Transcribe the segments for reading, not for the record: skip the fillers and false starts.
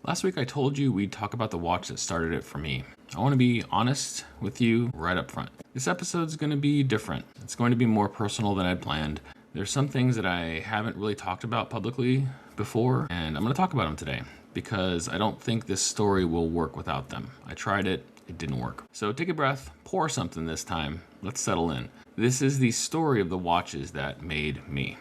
Last week I told you we'd talk about the watch that started it for me. I want to be honest with you right up front. This episode's going to be different. It's going to be more personal than I'd planned. There's some things that I haven't really talked about publicly before, and I'm going to talk about them today because I don't think this story will work without them. I tried it, it didn't work. So take a breath, pour something this time. Let's settle in. This is the story of the watches that made me.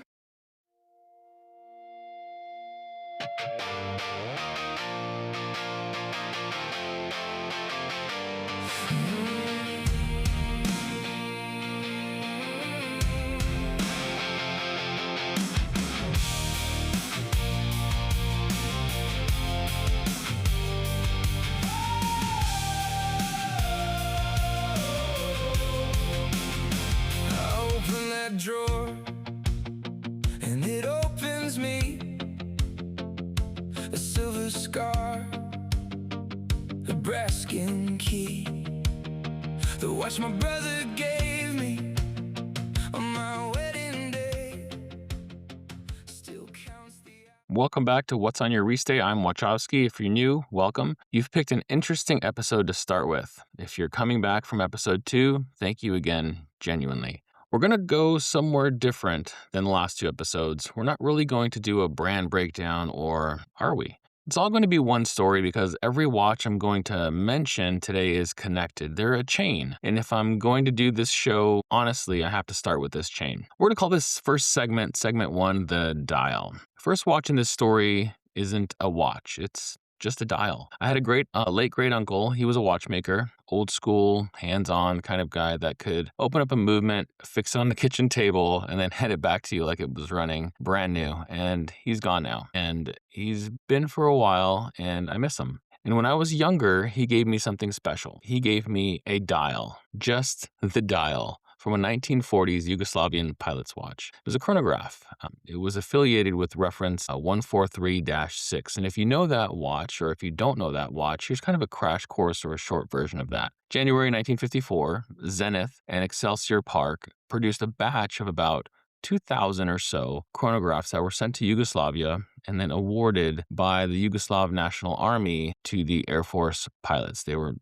Drawer and it opens me a silver scar, a brass skin key, the watch my brother gave me on my wedding day still counts the Welcome back to What's on Your Restay. I'm Wachowski. If you're new, welcome. You've picked an interesting episode to start with. If you're coming back from episode 2, thank you again, genuinely. We're going to go somewhere different than the last 2 episodes. We're not really going to do a brand breakdown, or are we? It's all going to be one story because every watch I'm going to mention today is connected. They're a chain. And if I'm going to do this show, honestly, I have to start with this chain. We're going to call this first segment 1, the dial. First watch in this story isn't a watch. It's just a dial. I had a late great uncle. He was a watchmaker, old school, hands-on kind of guy that could open up a movement, fix it on the kitchen table, and then head it back to you like it was running brand new. And he's gone now. And he's been for a while, and I miss him. And when I was younger, he gave me something special. He gave me a dial, just the dial, from a 1940s Yugoslavian pilot's watch. It was a chronograph. It was affiliated with reference 143-6. And if you know that watch, or if you don't know that watch, here's kind of a crash course or a short version of that. January 1954, Zenith and Excelsior Park produced a batch of about 2,000 or so chronographs that were sent to Yugoslavia and then awarded by the Yugoslav National Army to the Air Force pilots. They were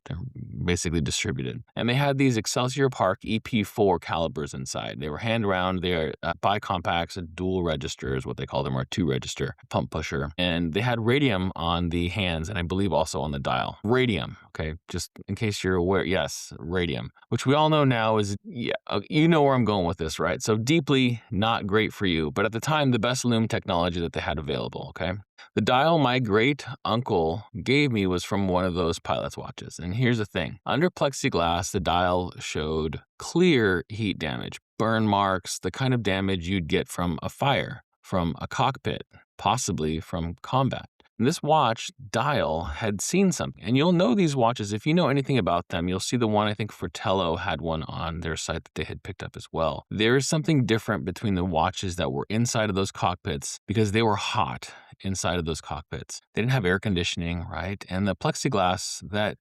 basically distributed. And they had these Excelsior Park EP4 calibers inside. They were hand-wound. They're bicompacts, dual registers, what they call them, or 2-register pump pusher. And they had radium on the hands and I believe also on the dial. Radium, okay, just in case you're aware, yes, radium, which we all know now is, you know where I'm going with this, right? So deeply not great for you, but at the time, the best loom technology that they had available, okay? The dial my great uncle gave me was from one of those pilot's watches. And here's the thing. Under plexiglass, the dial showed clear heat damage, burn marks, the kind of damage you'd get from a fire, from a cockpit, possibly from combat. And this watch dial had seen something. And you'll know these watches, if you know anything about them, you'll see the one, I think Fratello had one on their site that they had picked up as well. There is something different between the watches that were inside of those cockpits because they were hot inside of those cockpits. They didn't have air conditioning, right? And the plexiglass, that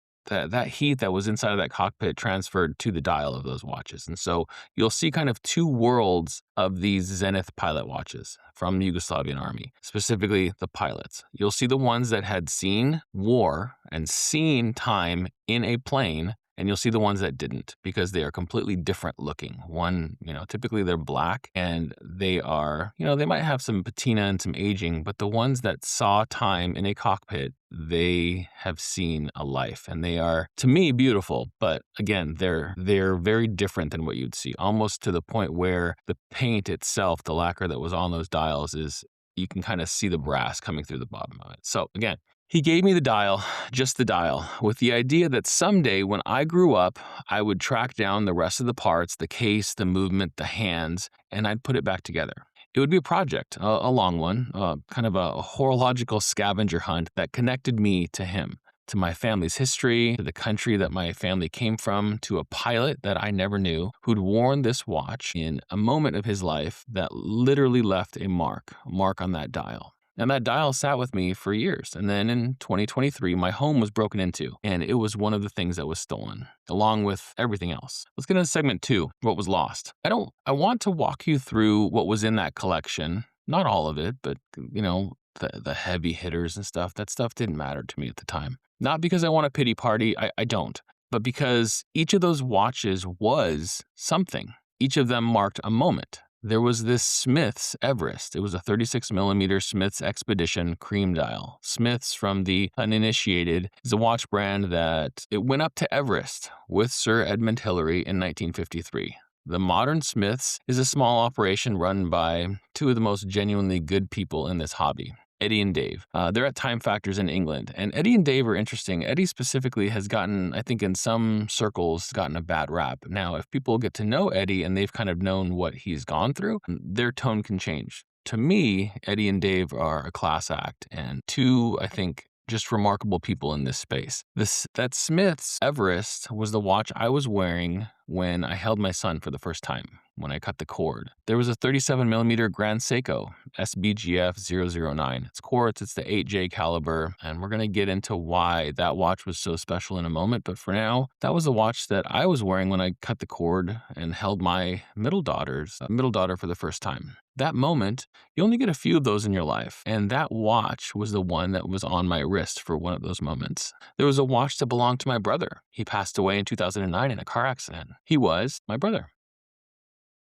heat that was inside of that cockpit transferred to the dial of those watches. And so you'll see kind of 2 worlds of these Zenith pilot watches from the Yugoslavian Army, specifically the pilots. You'll see the ones that had seen war and seen time in a plane, and you'll see the ones that didn't because they are completely different looking. One, typically they're black and they are, they might have some patina and some aging, but the ones that saw time in a cockpit, they have seen a life and they are, to me, beautiful. But again, they're very different than what you'd see, almost to the point where the paint itself, the lacquer that was on those dials is, you can kind of see the brass coming through the bottom of it. So again, he gave me the dial, just the dial, with the idea that someday when I grew up, I would track down the rest of the parts, the case, the movement, the hands, and I'd put it back together. It would be a project, a long one, kind of a horological scavenger hunt that connected me to him, to my family's history, to the country that my family came from, to a pilot that I never knew who'd worn this watch in a moment of his life that literally left a mark on that dial. And that dial sat with me for years. And then in 2023, my home was broken into, and it was one of the things that was stolen, along with everything else. Let's get into segment 2, what was lost. I want to walk you through what was in that collection. Not all of it, but, the heavy hitters and stuff. That stuff didn't matter to me at the time. Not because I want a pity party, I don't, but because each of those watches was something. Each of them marked a moment. There was this Smith's Everest. It was a 36 millimeter Smith's Expedition cream dial. Smith's, from the uninitiated, is a watch brand that it went up to Everest with Sir Edmund Hillary in 1953. The modern Smith's is a small operation run by two of the most genuinely good people in this hobby, Eddie and Dave. They're at Time Factors in England. And Eddie and Dave are interesting. Eddie specifically has gotten, I think in some circles, gotten a bad rap. Now, if people get to know Eddie and they've kind of known what he's gone through, their tone can change. To me, Eddie and Dave are a class act, and two, I think, just remarkable people in this space. That Smith's Everest was the watch I was wearing when I held my son for the first time, when I cut the cord. There was a 37 millimeter Grand Seiko SBGF009. It's quartz, it's the 8J caliber, and we're going to get into why that watch was so special in a moment. But for now, that was the watch that I was wearing when I cut the cord and held my middle daughter for the first time. That moment, you only get a few of those in your life, and that watch was the one that was on my wrist for one of those moments. There was a watch that belonged to my brother. He passed away in 2009 in a car accident. He was my brother.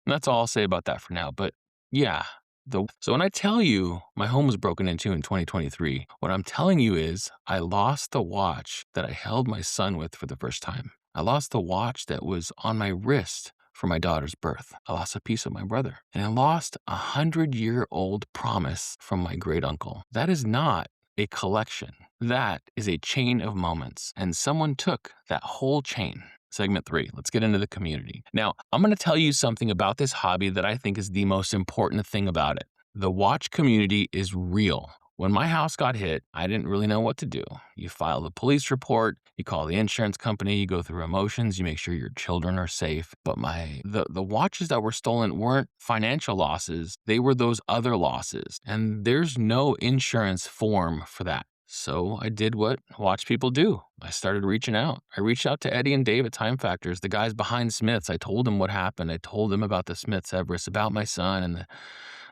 And that's all I'll say about that for now, but yeah. So when I tell you my home was broken into in 2023, what I'm telling you is I lost the watch that I held my son with for the first time. I lost the watch that was on my wrist for my daughter's birth. I lost a piece of my brother. And I lost a 100-year-old promise from my great uncle. That is not a collection. That is a chain of moments. And someone took that whole chain. Segment 3, let's get into the community. Now, I'm going to tell you something about this hobby that I think is the most important thing about it. The watch community is real. When my house got hit, I didn't really know what to do. You file the police report, you call the insurance company, you go through emotions, you make sure your children are safe. But the watches that were stolen weren't financial losses, they were those other losses. And there's no insurance form for that. So I did what watch people do. I started reaching out. I reached out to Eddie and Dave at Time Factors, the guys behind Smith's. I told them what happened. I told them about the Smith's Everest, about my son, and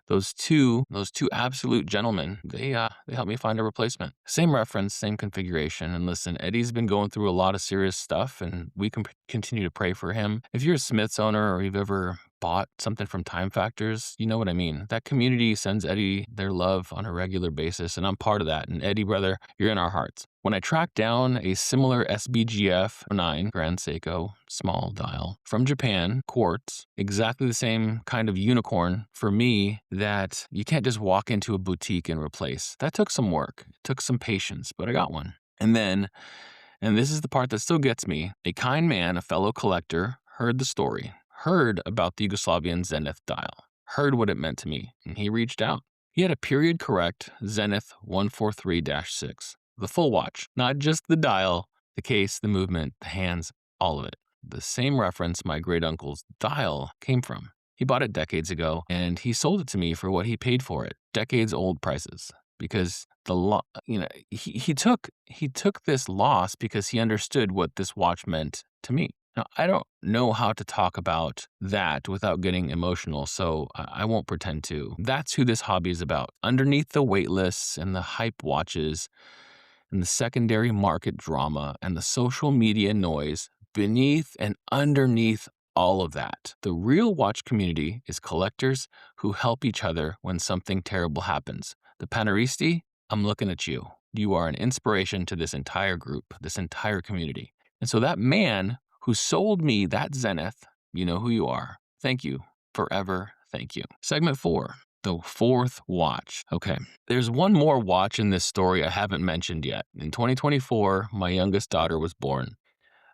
those two absolute gentlemen, they helped me find a replacement. Same reference, same configuration. And listen, Eddie's been going through a lot of serious stuff, and we can continue to pray for him. If you're a Smith's owner or you've ever bought something from Time Factors, you know what I mean. That community sends Eddie their love on a regular basis, and I'm part of that. And Eddie, brother, you're in our hearts. When I tracked down a similar SBGF009 Grand Seiko small dial from Japan, quartz, exactly the same kind of unicorn for me that you can't just walk into a boutique and replace. That took some work, it took some patience, but I got one. And then, and this is the part that still gets me, a kind man, a fellow collector, heard the story, heard about the Yugoslavian Zenith dial, heard what it meant to me, and he reached out. He had a period correct Zenith 143-6. The full watch, not just the dial, the case, the movement, the hands, all of it. The same reference my great uncle's dial came from. He bought it decades ago, and he sold it to me for what he paid for it, decades old prices. Because he took this loss because he understood what this watch meant to me. Now, I don't know how to talk about that without getting emotional, so I won't pretend to. That's who this hobby is about. Underneath the wait lists and the hype watches, and the secondary market drama and the social media noise, beneath and underneath all of that, the real watch community is collectors who help each other when something terrible happens. The Panaristi, I'm looking at you. You are an inspiration to this entire group, this entire community. And so that man who sold me that Zenith, you know who you are. Thank you. Forever, thank you. Segment 4. The fourth watch. Okay, there's one more watch in this story I haven't mentioned yet. In 2024, my youngest daughter was born.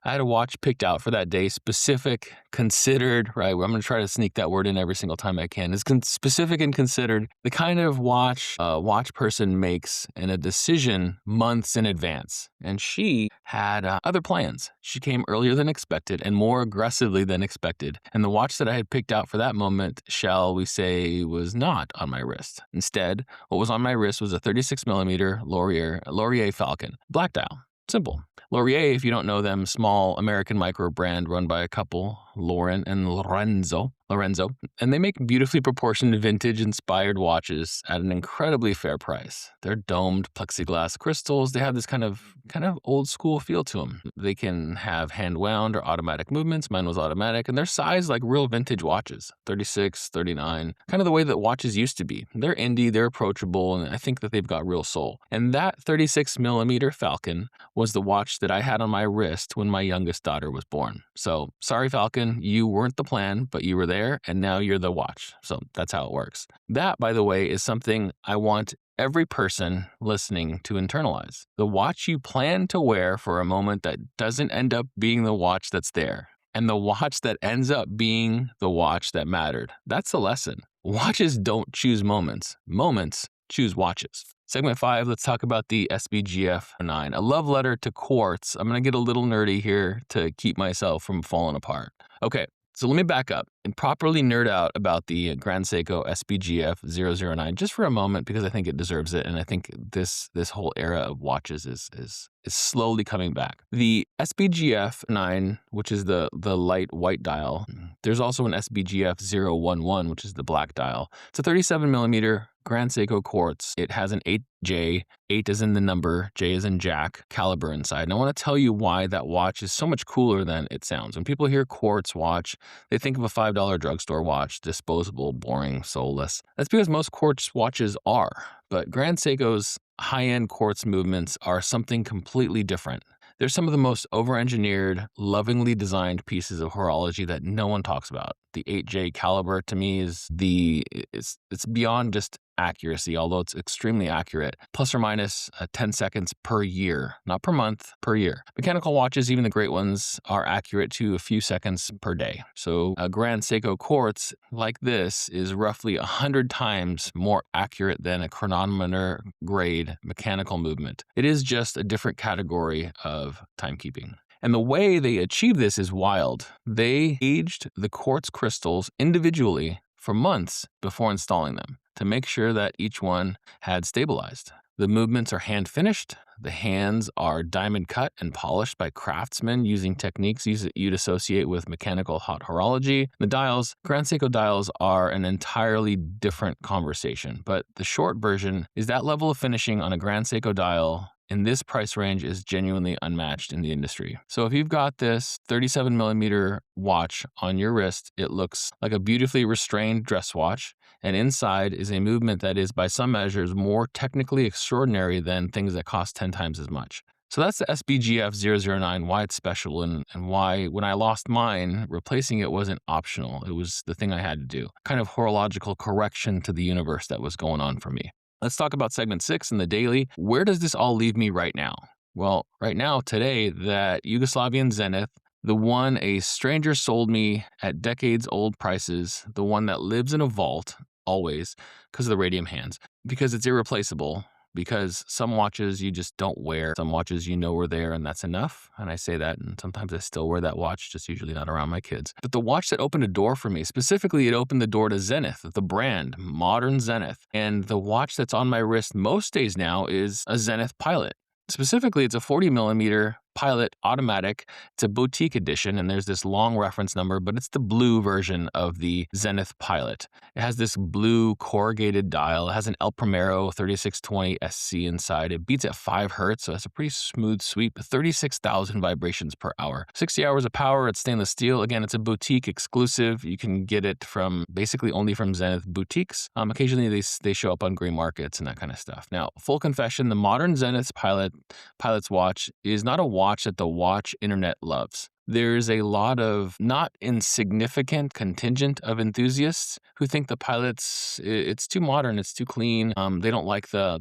I had a watch picked out for that day, specific, considered, right? I'm going to try to sneak that word in every single time I can. It's specific and considered, the kind of watch a watch person makes in a decision months in advance. And she had other plans. She came earlier than expected and more aggressively than expected. And the watch that I had picked out for that moment, shall we say, was not on my wrist. Instead, what was on my wrist was a 36 millimeter Laurier Falcon, black dial. Simple. Laurier, if you don't know them, small American micro brand run by a couple Lauren and Lorenzo, and they make beautifully proportioned vintage-inspired watches at an incredibly fair price. They're domed plexiglass crystals. They have this kind of old-school feel to them. They can have hand-wound or automatic movements. Mine was automatic, and they're sized like real vintage watches, 36, 39, kind of the way that watches used to be. They're indie, they're approachable, and I think that they've got real soul. And that 36 millimeter Falcon was the watch that I had on my wrist when my youngest daughter was born. So sorry, Falcon, you weren't the plan, but you were there, and now you're the watch. So that's how it works. That, by the way, is something I want every person listening to internalize. The watch you plan to wear for a moment that doesn't end up being the watch that's there, and the watch that ends up being the watch that mattered. That's the lesson. Watches don't choose moments. Moments choose watches. Segment 5, let's talk about the SBGF009, a love letter to quartz. I'm going to get a little nerdy here to keep myself from falling apart. Okay, so let me back up and properly nerd out about the Grand Seiko SBGF009 just for a moment, because I think it deserves it, and I think this whole era of watches is slowly coming back. The SBGF9, which is the light white dial, there's also an SBGF011, which is the black dial. It's a 37 millimeter Grand Seiko quartz. It has an 8J, 8 is in the number, J is in Jack, caliber inside. And I want to tell you why that watch is so much cooler than it sounds. When people hear quartz watch, they think of a $5 drugstore watch, disposable, boring, soulless. That's because most quartz watches are. But Grand Seiko's high-end quartz movements are something completely different. They're some of the most over-engineered, lovingly designed pieces of horology that no one talks about. The 8J caliber to me is it's beyond just accuracy, although it's extremely accurate, plus or minus 10 seconds per year, not per month, per year. Mechanical watches, even the great ones, are accurate to a few seconds per day. So a Grand Seiko quartz like this is roughly 100 times more accurate than a chronometer grade mechanical movement. It is just a different category of timekeeping. And the way they achieve this is wild. They aged the quartz crystals individually for months before installing them to make sure that each one had stabilized. The movements are hand finished. The hands are diamond cut and polished by craftsmen using techniques you'd associate with mechanical hot horology. The dials, Grand Seiko dials, are an entirely different conversation, but the short version is that level of finishing on a Grand Seiko dial in this price range is genuinely unmatched in the industry. So if you've got this 37 millimeter watch on your wrist, it looks like a beautifully restrained dress watch, and inside is a movement that is by some measures more technically extraordinary than things that cost 10 times as much. So that's the SBGF009, why it's special, and why when I lost mine, replacing it wasn't optional. It was the thing I had to do. Kind of horological correction to the universe that was going on for me. Let's talk about segment 6 in the daily. Where does this all leave me right now? Well, right now, today, that Yugoslavian Zenith, the one a stranger sold me at decades-old prices, the one that lives in a vault, always, because of the radium hands, because it's irreplaceable, because some watches you just don't wear, some watches you know are there and that's enough. And I say that, and sometimes I still wear that watch, just usually not around my kids. But the watch that opened a door for me, specifically it opened the door to Zenith, the brand, modern Zenith. And the watch that's on my wrist most days now is a Zenith Pilot. Specifically, it's a 40 millimeter Pilot automatic. It's a boutique edition, and there's this long reference number, but it's the blue version of the Zenith Pilot. It has this blue corrugated dial. It has an El Primero 3620 SC inside. It beats at 5 hertz, so it's a pretty smooth sweep, 36,000 vibrations per hour. 60 hours of power. It's stainless steel. Again, it's a boutique exclusive. You can get it from basically only from Zenith boutiques. Occasionally, they show up on gray markets and that kind of stuff. Now, full confession, the modern Zenith Pilot's watch is not a watch that the watch internet loves. There's a lot of not insignificant contingent of enthusiasts who think the Pilot's, it's too modern, it's too clean. They don't like the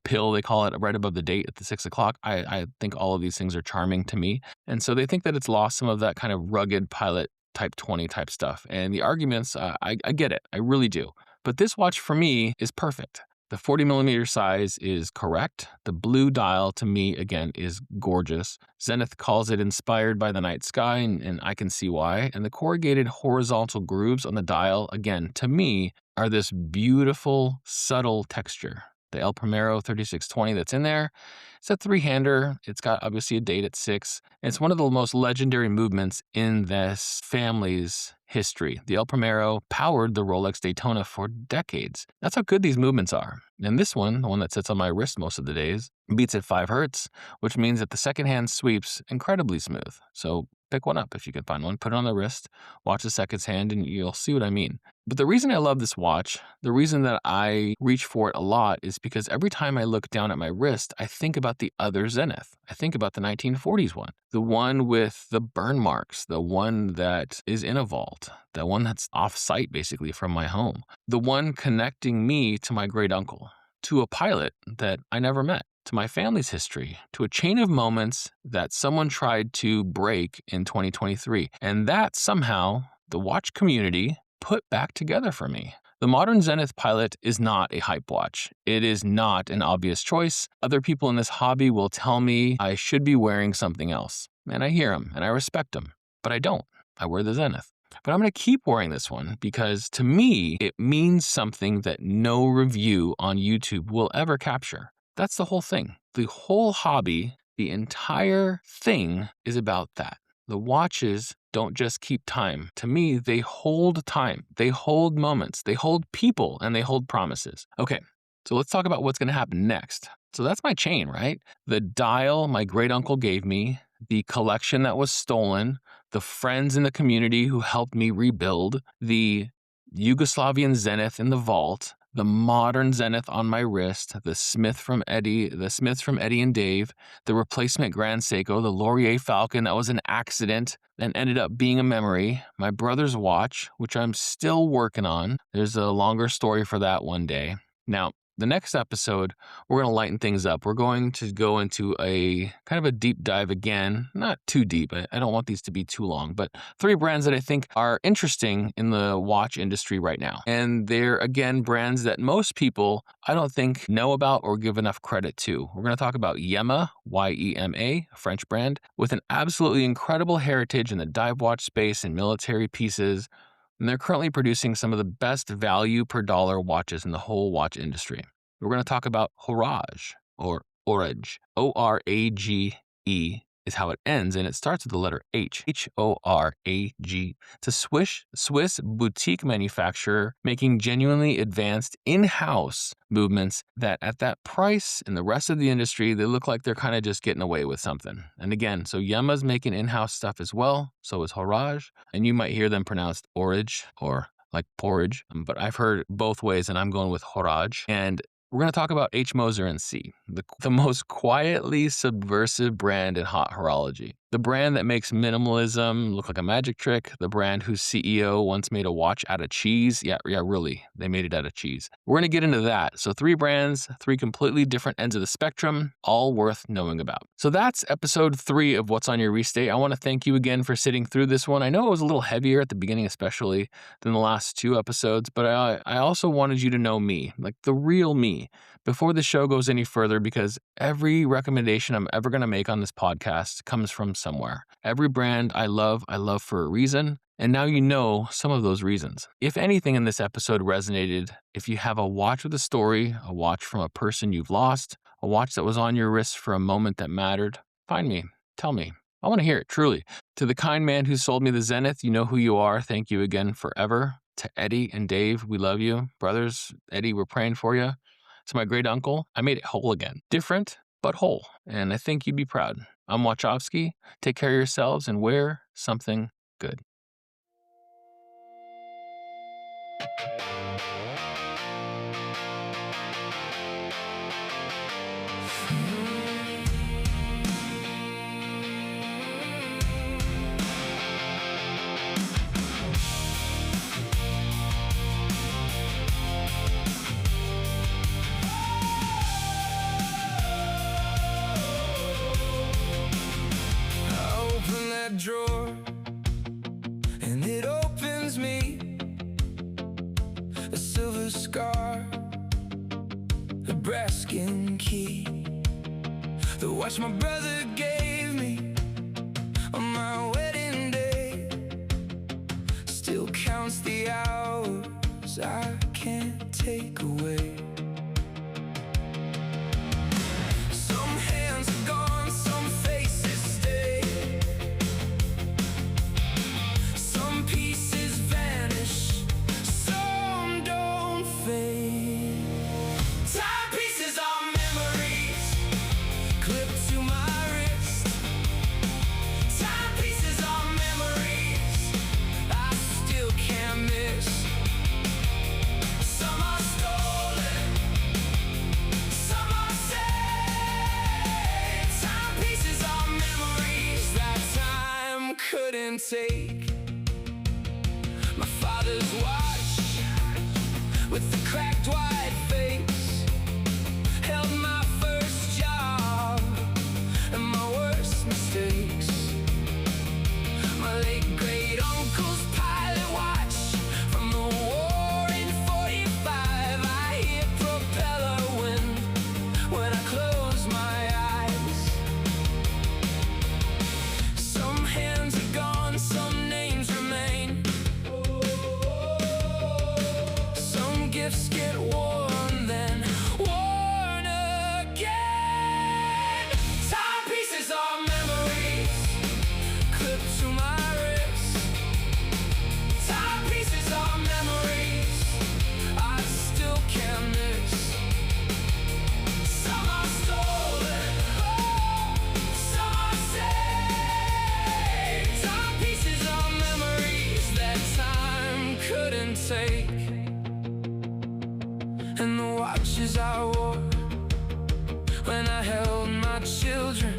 pill, they call it, right above the date at the 6 o'clock. I think all of these things are charming to me. And so they think that it's lost some of that kind of rugged Pilot Type 20 type stuff. And the arguments, I get it, I really do. But this watch for me is perfect. The 40 millimeter size is correct. The blue dial, to me, again, is gorgeous. Zenith calls it inspired by the night sky, and I can see why. And the corrugated horizontal grooves on the dial, again, to me, are this beautiful, subtle texture. The El Primero 3620 that's in there. It's a three-hander. It's got obviously a date at 6. It's one of the most legendary movements in this family's history. The El Primero powered the Rolex Daytona for decades. That's how good these movements are. And this one, the one that sits on my wrist most of the days, beats at 5 hertz, which means that the second-hand sweeps incredibly smooth. So pick one up if you can find one, put it on the wrist, watch the seconds hand, and you'll see what I mean. But the reason I love this watch, the reason that I reach for it a lot is because every time I look down at my wrist, I think about the other Zenith. I think about the 1940s one, the one with the burn marks, the one that is in a vault, the one that's off-site basically from my home, the one connecting me to my great uncle, to a pilot that I never met, to my family's history, to a chain of moments that someone tried to break in 2023. And that somehow the watch community put back together for me. The modern Zenith Pilot is not a hype watch. It is not an obvious choice. Other people in this hobby will tell me I should be wearing something else. And I hear them and I respect them, but I don't. I wear the Zenith. But I'm going to keep wearing this one because to me, it means something that no review on YouTube will ever capture. That's the whole thing. The whole hobby, the entire thing is about that. The watches don't just keep time. To me, they hold time. They hold moments. They hold people, and they hold promises. Okay, so let's talk about what's going to happen next. So that's my chain, right? The dial my great uncle gave me, the collection that was stolen, the friends in the community who helped me rebuild, the Yugoslavian Zenith in the vault, the modern Zenith on my wrist, the Smiths from Eddie and Dave, the replacement Grand Seiko, the Laurier Falcon that was an accident and ended up being a memory, my brother's watch, which I'm still working on. There's a longer story for that one day. Now, the next episode, we're going to lighten things up. We're going to go into a kind of a deep dive again, not too deep. I don't want these to be too long, but 3 brands that I think are interesting in the watch industry right now. And they're, again, brands that most people, I don't think, know about or give enough credit to. We're going to talk about Yema, Y-E-M-A, a French brand, with an absolutely incredible heritage in the dive watch space and military pieces. And they're currently producing some of the best value per dollar watches in the whole watch industry. We're going to talk about Horage, or Orage. O-R-A-G-E is how it ends, and it starts with the letter H. H-O-R-A-G. It's a Swiss boutique manufacturer making genuinely advanced in-house movements that at that price and the rest of the industry, they look like they're kind of just getting away with something. And again, so Yema's making in-house stuff as well. So is Horage. And you might hear them pronounced Orage or like porridge, but I've heard both ways and I'm going with Horage. And we're going to talk about H. Moser & C, the most quietly subversive brand in hot horology. The brand that makes minimalism look like a magic trick. The brand whose CEO once made a watch out of cheese. Yeah, really. They made it out of cheese. We're going to get into that. So 3 brands, 3 completely different ends of the spectrum, all worth knowing about. So that's episode 3 of What's on Your Restate. I want to thank you again for sitting through this one. I know it was a little heavier at the beginning, especially than the last 2 episodes, but I also wanted you to know me, like the real me, before the show goes any further, because every recommendation I'm ever going to make on this podcast comes from somewhere. Every brand I love for a reason, and now you know some of those reasons. If anything in this episode resonated, if you have a watch with a story, a watch from a person you've lost, a watch that was on your wrist for a moment that mattered, find me, tell me. I want to hear it, truly. To the kind man who sold me the Zenith, you know who you are. Thank you again forever. To Eddie and Dave, we love you. Brothers, Eddie, we're praying for you. To my great uncle, I made it whole again. Different, but whole. And I think you'd be proud. I'm Wachowski. Take care of yourselves and wear something good. Drawer, and it opens me a silver scar, a brass skin key, the watch my brother gave me on my wedding day, still counts the hours I can't take away. couldn't take. My father's watch with the cracked white face held my first job and my worst mistakes. My late great uncle's pilot watch from the war in 45. I hear propeller wind when I close my eyes. Some hands are gone, some names remain. Some gifts get worn, then worn again. Timepieces are memories clipped to my wrist. Timepieces are memories I still can't miss. Some are stolen, some are saved. Timepieces are memories that time couldn't take. And the watches I wore when I held my children